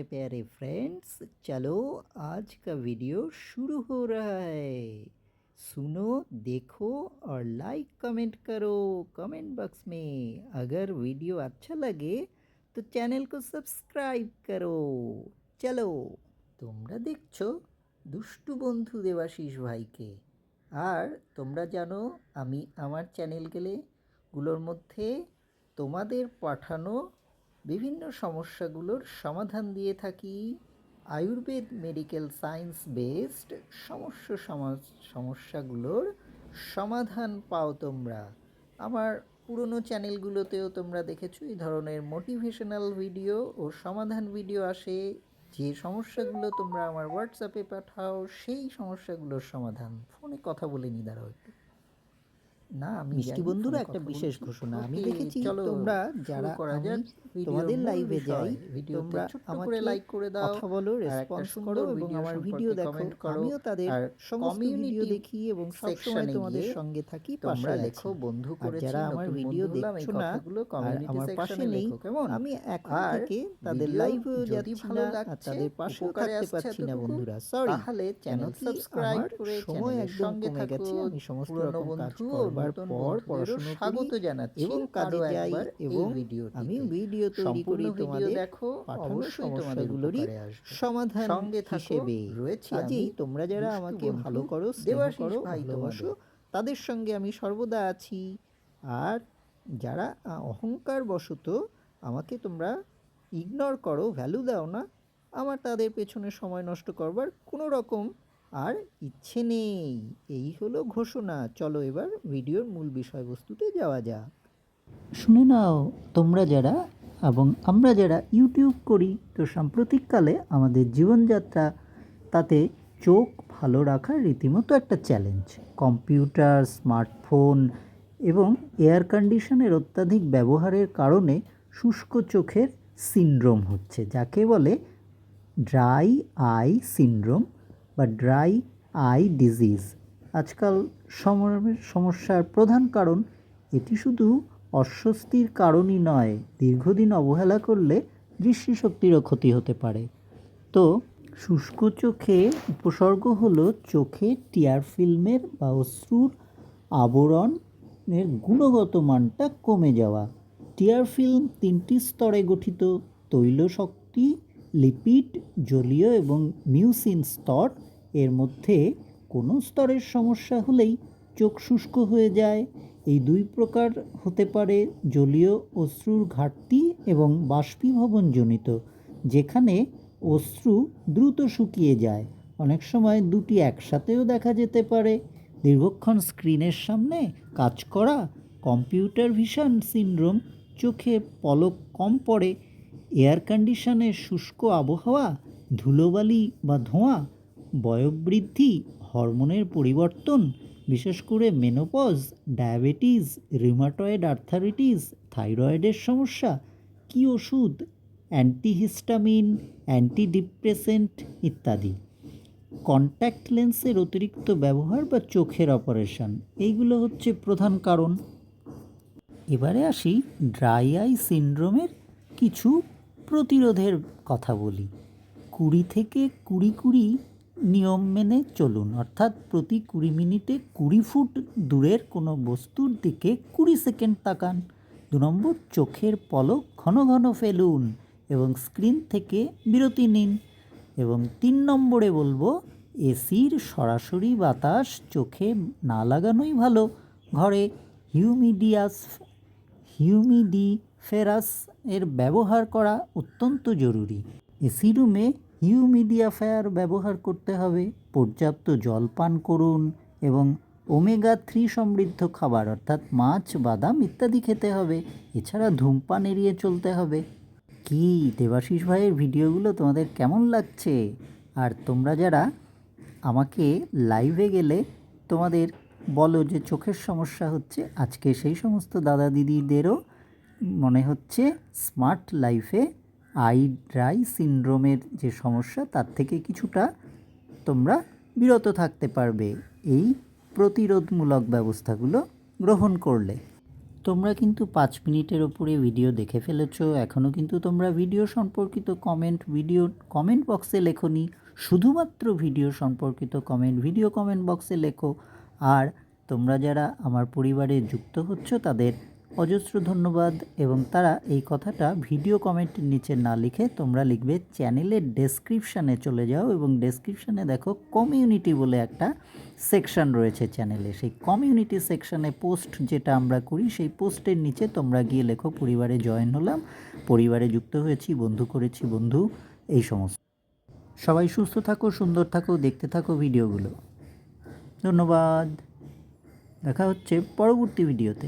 प्यारे प्यारे फ्रेंड्स, चलो आज का वीडियो शुरू हो रहा है। सुनो, देखो और लाइक कमेंट करो कमेंट बॉक्स में। अगर वीडियो अच्छा लगे तो चैनल को सब्सक्राइब करो। चलो, তোমরা দেখছো দুষ্টু বন্ধু দেবাশিস ভাইকে। আর তোমরা জানো আমি আমার চ্যানেলগুলোর মধ্যে তোমাদের পাঠানো বিভিন্ন সমস্যাগুলোর সমাধান দিয়ে থাকি। আয়ুর্বেদ মেডিকেল সায়েন্স বেসড সমস্যাগুলোর সমাধান পাও তোমরা। আমার পুরনো চ্যানেলগুলোতেও তোমরা দেখেছো এই ধরনের মোটিভেশনাল ভিডিও ও সমাধান ভিডিও আসে। যে সমস্যাগুলো তোমরা আমার হোয়াটসঅ্যাপে পাঠাও সেই সমস্যাগুলোর সমাধান। ফোনে কথা বলে নি, দাঁড়াও একটু। না, মিষ্টি বন্ধুরা একটা বিশেষ ঘোষণা। আমি দেখেছি তোমরা যারা তোমাদের লাইভে যাই, তোমরা আমাকে লাইক করে দাও, কথা বলো, রেসপন্স করো এবং আমার ভিডিও দেখো। আমিও তাদের সমস্ত ভিডিও দেখি এবং সবসময় তোমাদের সঙ্গে থাকি, পাশে লেখো বন্ধু করেছি। যারা আমার ভিডিও দেখছো না আর আমার পাশে নেই, আমি এখন থেকে তাদের লাইভেও যাচ্ছি না আর তাদের পাশেও থাকতে পারছি না বন্ধুরা, সরি। তাহলে চ্যানেল সাবস্ক্রাইব করে সময় একদম কমে গেছে। আমি সমস্ত রকম কাজ করবার পর পড়াশোনা স্বাগত জানাচ্ছি এবং কাজে যাই এবং আমি ভিডিও তৈরি করি তোমাদের পাঠানো সমস্যাগুলোরই সমাধান হিসেবে রয়েছে। আজই তোমরা যারা আমাকে ভালো করো, স্নেহ করো, ভালোবাসো, তাদের সঙ্গে আমি সর্বদা আছি। আর যারা অহংকার বশত আমাকে তোমরা ইগনোর করো, ভ্যালু দাও না, আমার তাদের পেছনে সময় নষ্ট করবার কোনো রকম আর ইচ্ছে নেই। এই হলো ঘোষণা। চলো এবার ভিডিওর মূল বিষয়বস্তুতে যাওয়া যাক। শুনে নাও তোমরা যারা এবং আমরা যারা ইউটিউব করি, তো সাম্প্রতিককালে আমাদের জীবনযাত্রা তাতে চোখ ভালো রাখার রীতিমতো একটা চ্যালেঞ্জ। কম্পিউটার, স্মার্টফোন এবং এয়ার কন্ডিশনের অত্যাধিক ব্যবহারের কারণে শুষ্ক চোখের সিনড্রোম হচ্ছে, যাকে বলে ড্রাই আই সিনড্রোম বা ড্রাই আই ডিজিজ। আজকাল সমস্যার প্রধান কারণ এটি শুধু অস্বস্তির কারণই নয়, দীর্ঘদিন অবহেলা করলে দৃষ্টিশক্তিরও ক্ষতি হতে পারে। তো শুষ্ক চোখে উপসর্গ হলো চোখে টিয়ার ফিল্মের বা অশ্রুর আবরণের গুণগত মানটা কমে যাওয়া। টিয়ার ফিল্ম 3টি স্তরে গঠিত: তৈল শক্তি, লিপিড, জলীয় এবং মিউসিন স্তর। এর মধ্যে কোনো স্তরের সমস্যা হলেই চোখ শুষ্ক হয়ে যায়। এই দুই প্রকার হতে পারে: জলীয় অশ্রুর ঘাটতি এবং বাষ্পীভবনজনিত, যেখানে অশ্রু দ্রুত শুকিয়ে যায়। অনেক সময় দুটি একসাথেও দেখা যেতে পারে। দীর্ঘক্ষণ স্ক্রিনের সামনে কাজ করা, কম্পিউটার ভিশন সিনড্রোম, চোখে পলক কম পড়ে। এয়ার কন্ডিশনের শুষ্ক আবহাওয়া, ধুলোবালি বা ধোঁয়া, বয়োবৃদ্ধি, হরমোনের পরিবর্তন, বিশেষ করে মেনোপজ, ডায়াবেটিস, রিউমাটয়েড আর্থারাইটিস, থাইরয়েডের সমস্যা, কী ওষুধ, অ্যান্টিহিস্টামিন, অ্যান্টিডিপ্রেসেন্ট ইত্যাদি। কন্ট্যাক্ট লেন্সের অতিরিক্ত ব্যবহার বা চোখের অপারেশন, এইগুলো হচ্ছে প্রধান কারণ। এবারে আসি ড্রাই আই সিনড্রোমের কিছু প্রতিরোধের কথা বলি। 20 থেকে 20 নিয়ম মেনে চলুন, অর্থাৎ প্রতি 20 মিনিটে 20 ফুট দূরের কোনো বস্তুর দিকে 20 সেকেন্ড তাকান। 2 নম্বর, চোখের পলক ঘন ঘন ফেলুন এবং স্ক্রিন থেকে বিরতি নিন। এবং 3 নম্বরে বলবো, এসির সরাসরি বাতাস চোখে না লাগানোই ভালো। ঘরে হিউমিডিফায়ার এর ব্যবহার করা অত্যন্ত জরুরি। এসি রুমে হিউমিডিফায়ার ব্যবহার করতে হবে। পর্যাপ্ত জল পান করুন এবং ওমেগা 3 সমৃদ্ধ খাবার অর্থাৎ মাছ, বাদাম ইত্যাদি খেতে হবে। এছাড়া ধূমপান এড়িয়ে চলতে হবে। কি দেবাশিস ভাইয়ের ভিডিওগুলো তোমাদের কেমন লাগছে? আর তোমরা যারা আমাকে লাইভে গেলে তোমাদের বলো যে চোখের সমস্যা হচ্ছে, আজকে সেই সমস্ত দাদা দিদিদেরও মনে হচ্ছে স্মার্ট লাইফে আই ড্রাই সিনড্রোমের যে সমস্যা তার থেকে কিছুটা তোমরা বিরত থাকতে পারবে এই প্রতিরোধমূলক ব্যবস্থাগুলো গ্রহণ করলে। তোমরা কিন্তু 5 মিনিটের ওপরে ভিডিও দেখে ফেলেছো, এখনও কিন্তু তোমরা ভিডিও সম্পর্কিত কমেন্ট বক্সে লেখোনি। শুধুমাত্র ভিডিও সম্পর্কিত ভিডিও কমেন্ট বক্সে লেখো। আর তোমরা যারা আমার পরিবারে যুক্ত হচ্ছ তাদের অজস্র ধন্যবাদ। এবং তারা এই কথাটা ভিডিও কমেন্টের নিচে না লিখে তোমরা লিখবে চ্যানেলের ডেসক্রিপশানে চলে যাও, এবং ডেসক্রিপশানে দেখো কমিউনিটি বলে একটা সেকশন রয়েছে চ্যানেলে। সেই কমিউনিটি সেকশানে পোস্ট যেটা আমরা করি, সেই পোস্টের নিচে তোমরা গিয়ে লেখো পরিবারে জয়েন হলাম, পরিবারে যুক্ত হয়েছি, বন্ধু করেছি বন্ধু, এই সমস্ত। সবাই সুস্থ থাকো, সুন্দর থাকো, দেখতে থাকো ভিডিওগুলো। ধন্যবাদ। দেখা হচ্ছে পরবর্তী ভিডিওতে।